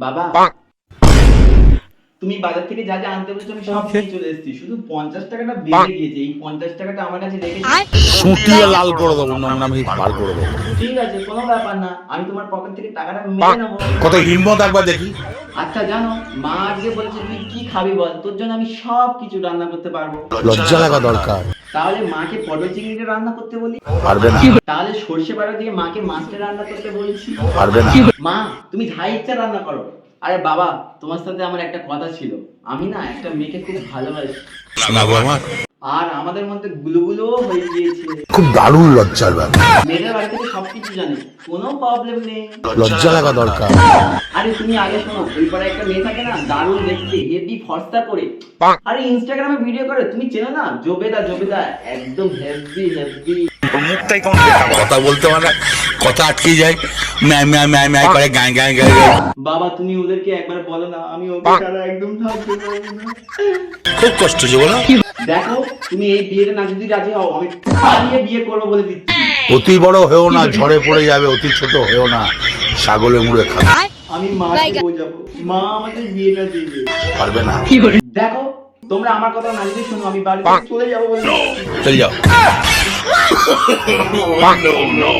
বাবা, তুমি বাজার থেকে যা যা আনতে বলেছো আমি সব নিয়ে চলে এসেছি, শুধু 50 টাকাটা বেড়ে গিয়েছে। এই 50 টাকাটা আমার কাছে রেখে সুটিয়ে লাল করে দেবো, নোংরামি বার করে দেবো। ঠিক আছে, কোনো ব্যাপার না, আমি তোমার পকেট থেকে টাকাটা মেরে নেবো। কত হিম্মত একবার দেখি। আচ্ছা জানো, মা আজকে বলেছে তুই কি খাবি বল, তোর জন্য আমি সব কিছু রান্না করতে পারবো। লজ্জা লাগা দরকার। তাহলে মাকে পটল চিংড়িটা রান্না করতে বলি? পারবে না। তাহলে সর্ষে বাটা দিয়ে মাকে মাছটা রান্না করতে বলছি? পারবে না। মা তুমি যা ইচ্ছা রান্না করো। আরে বাবা, তোমার সাথে আমার একটা কথা ছিল, আমি না একটা মেয়েকে খুব ভালোবাসি, শোনাবো আমার। আর আমাদের মধ্যে গুলোগুলো হয়ে গিয়েছে। খুব দারুণ লজ্জার ব্যাপার। মেয়েদের বাড়ি থেকে সবকিছু জানে, কোনো প্রবলেম নেই। লজ্জা লাগা দরকার। আরে তুমি আগে শোনো, ওই পাড়ায় একটা মেয়ে থাকে না, দারুণ দেখতে, হেভি ফর্সা করে, আরে ইনস্টাগ্রামে ভিডিও করে, তুমি চেনো না? জবেদা, জবেদা, একদম হেভি হেভি। মুখটাই কোন কথা বলতে পারে না, কথা আটকে যায়, ম্যায় ম্যায় ম্যায় ম্যায় করে গায় গায় গায় গায়। বাবা তুমি ওদেরকে একবার বলো না, আমি ওকে ছাড়া একদম থাকতে পারবো না। খুব কষ্ট হচ্ছে বলো। দেখো, তুমি এই বিয়েতে না যদি রাজি হও, আমি পালিয়ে বিয়ে করবো বলে দিচ্ছি। অতি বড় হয়েও না, ঝড়ে পড়ে যাবে, অতি ছোট হয়েও না, ছাগলে মুড়ে খাবে। আমি মাকে বোঝাবো, মা আমাদের বিয়েটা দিবে। পারবে না। দেখো, তোমরা আমার কথা না যদি শোনো, আমি বাড়ি থেকে চলে যাবো বলে দিচ্ছি। চল যাও। No, no, no,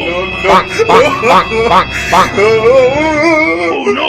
no.